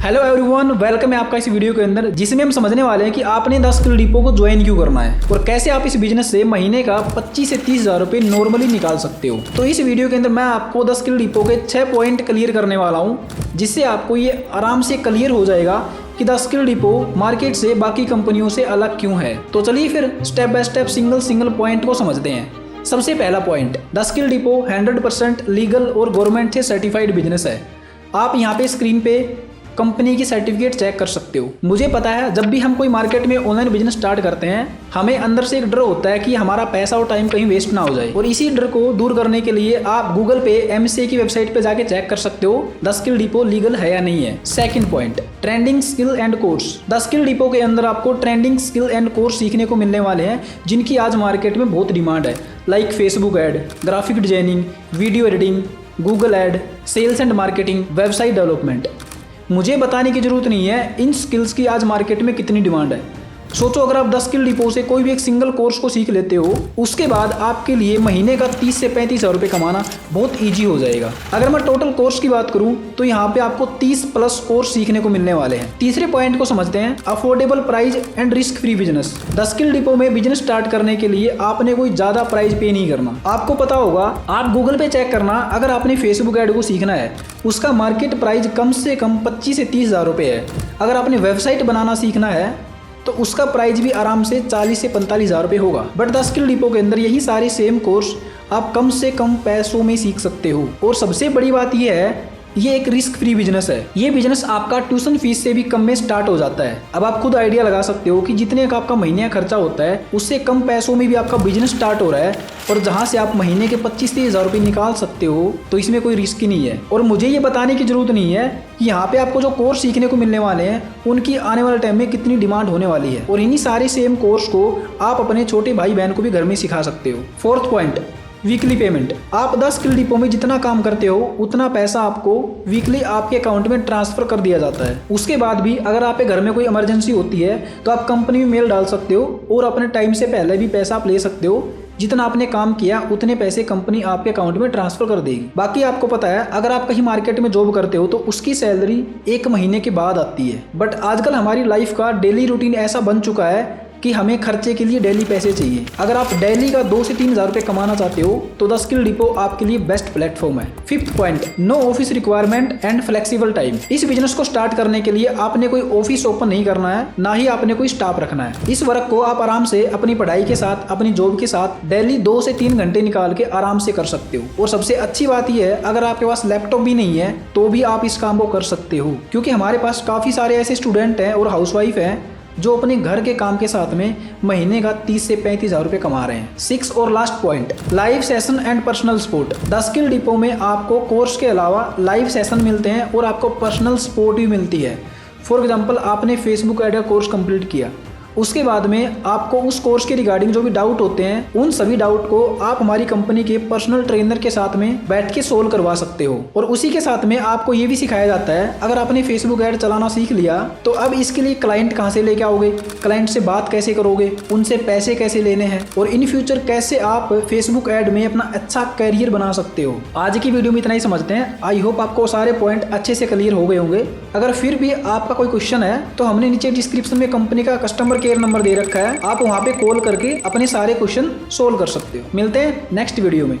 Hello everyone, welcome है आपका इस वीडियो के अंदर, जिसमें हम समझने वाले हैं कि आपने 10 स्किल डिपो को ज्वाइन क्यों करना है और कैसे आप इस बिजनेस से महीने का 25 से 30 हज़ार रुपये नॉर्मली निकाल सकते हो। तो इस वीडियो के अंदर मैं आपको 10 स्किल डिपो के 6 पॉइंट क्लियर करने वाला हूँ, जिससे आपको ये आराम से क्लियर हो जाएगा कि 10 स्किल डिपो मार्केट से बाकी कंपनियों से अलग क्यों है। तो चलिए फिर step by step single point को समझते हैं। सबसे पहला पॉइंट, 10 स्किल डिपो 100% लीगल और गवर्नमेंट से सर्टिफाइड बिजनेस है। आप यहाँ पे स्क्रीन पे कंपनी की सर्टिफिकेट चेक कर सकते हो। मुझे पता है जब भी हम कोई मार्केट में ऑनलाइन बिजनेस स्टार्ट करते हैं, हमें अंदर से एक डर होता है कि हमारा पैसा और टाइम कहीं वेस्ट ना हो जाए, और इसी डर को दूर करने के लिए आप गूगल पे MCA की वेबसाइट पे जाके चेक कर सकते हो 10 स्किल डिपो लीगल है या नहीं है। Second point, trending skill and course. 10 skill depot के अंदर आपको ट्रेंडिंग स्किल एंड कोर्स सीखने को मिलने वाले हैं, जिनकी आज मार्केट में बहुत डिमांड है, like Facebook ad, graphic designing, video editing, Google ad, sales and marketing, website development. मुझे बताने की जरूरत नहीं है इन स्किल्स की आज मार्केट में कितनी डिमांड है। सोचो, अगर आप 10 स्किल डिपो से कोई भी एक सिंगल कोर्स को सीख लेते हो, उसके बाद आपके लिए महीने का 30 से 35 हज़ार रुपये कमाना बहुत ईजी हो जाएगा। अगर मैं टोटल कोर्स की बात करूं तो यहाँ पे आपको 30 प्लस कोर्स सीखने को मिलने वाले हैं। तीसरे पॉइंट को समझते हैं, affordable price and risk free business. 10 skill depot में बिजनेस स्टार्ट करने के लिए आपने कोई ज्यादा प्राइस पे नहीं करना। आपको पता होगा, आप गूगल पे चेक करना, अगर आपने फेसबुक ऐड को सीखना है, उसका मार्केट प्राइस कम से कम 25 से 30 हज़ार रुपये है। अगर आपने वेबसाइट बनाना सीखना है तो उसका प्राइस भी आराम से 40 से 45 हज़ार रुपये होगा। बट 10 स्किल डिपो के अंदर यही सारे सेम कोर्स आप कम से कम पैसों में सीख सकते हो। और सबसे बड़ी बात यह है, ये एक रिस्क फ्री बिजनेस है। ये बिजनेस आपका ट्यूशन फीस से भी कम में स्टार्ट हो जाता है। अब आप खुद आइडिया लगा सकते हो कि जितने का आपका महीने का खर्चा होता है, उससे कम पैसों में भी आपका बिजनेस स्टार्ट हो रहा है, और जहां से आप महीने के 25 से हज़ार रुपये निकाल सकते हो, तो इसमें कोई रिस्क ही नहीं है। और मुझे ये बताने की जरूरत नहीं है कि यहाँ पे आपको जो कोर्स सीखने को मिलने वाले हैं, उनकी आने वाले टाइम में कितनी डिमांड होने वाली है, और इन्हीं सारे सेम कोर्स को आप अपने छोटे भाई बहन को भी घर में सिखा सकते हो। Fourth point, weekly payment. आप 10 स्किल डिपो में जितना काम करते हो, उतना पैसा आपको वीकली आपके अकाउंट में ट्रांसफर कर दिया जाता है। उसके बाद भी अगर आपके घर में कोई इमरजेंसी होती है तो आप कंपनी में मेल डाल सकते हो, और अपने टाइम से पहले भी पैसा आप ले सकते हो। जितना आपने काम किया उतने पैसे कंपनी आपके अकाउंट में ट्रांसफर कर देगी। बाकी आपको पता है, अगर आप कहीं मार्केट में जॉब करते हो तो उसकी सैलरी 1 महीने के बाद आती है। बट आजकल हमारी लाइफ का डेली रूटीन ऐसा बन चुका है कि हमें खर्चे के लिए डेली पैसे चाहिए। अगर आप डेली का 2 से 3 हज़ार रुपये कमाना चाहते हो तो 10 स्किल डिपो आपके लिए बेस्ट प्लेटफॉर्म है। Fifth point, no office requirement and flexible time. इस बिजनेस को स्टार्ट करने के लिए आपने कोई ऑफिस ओपन नहीं करना है, ना ही आपने कोई स्टाफ रखना है। इस वर्क को आप आराम से अपनी पढ़ाई के साथ, अपनी जॉब के साथ डेली 2 से 3 घंटे निकाल के आराम से कर सकते हो। और सबसे अच्छी बात यह है, अगर आपके पास लैपटॉप भी नहीं है तो भी आप इस काम को कर सकते हो, क्योंकि हमारे पास काफ़ी सारे ऐसे स्टूडेंट हैं और हाउसवाइफ हैं जो अपने घर के काम के साथ में महीने का 30 से 35 हज़ार रुपये कमा रहे हैं। 6 और last point, live session and personal support. 10 skill depot में आपको कोर्स के अलावा लाइव सेशन मिलते हैं और आपको पर्सनल सपोर्ट भी मिलती है। फॉर एग्जांपल, आपने फेसबुक ऐड का कोर्स कंप्लीट किया, उसके बाद में आपको उस कोर्स के रिगार्डिंग जो भी डाउट होते हैं, उन सभी डाउट को आप हमारी कंपनी के पर्सनल ट्रेनर के साथ में बैठ के सोल्व करवा सकते हो। और उसी के साथ में आपको ये भी सिखाया जाता है, अगर आपने फेसबुक ऐड चलाना सीख लिया तो अब इसके लिए क्लाइंट कहाँ से लेके आओगे, क्लाइंट से बात कैसे करोगे, उनसे पैसे कैसे लेने हैं, और इन फ्यूचर कैसे आप फेसबुक ऐड में अपना अच्छा कैरियर बना सकते हो। आज की वीडियो में इतना ही समझते हैं। आई होप आपको सारे पॉइंट अच्छे से क्लियर हो गए होंगे। अगर फिर भी आपका कोई क्वेश्चन है तो हमने नीचे डिस्क्रिप्शन में कंपनी का कस्टमर केयर नंबर दे रखा है, आप वहां पे कॉल करके अपने सारे क्वेश्चन सोल्व कर सकते हो। मिलते हैं नेक्स्ट वीडियो में।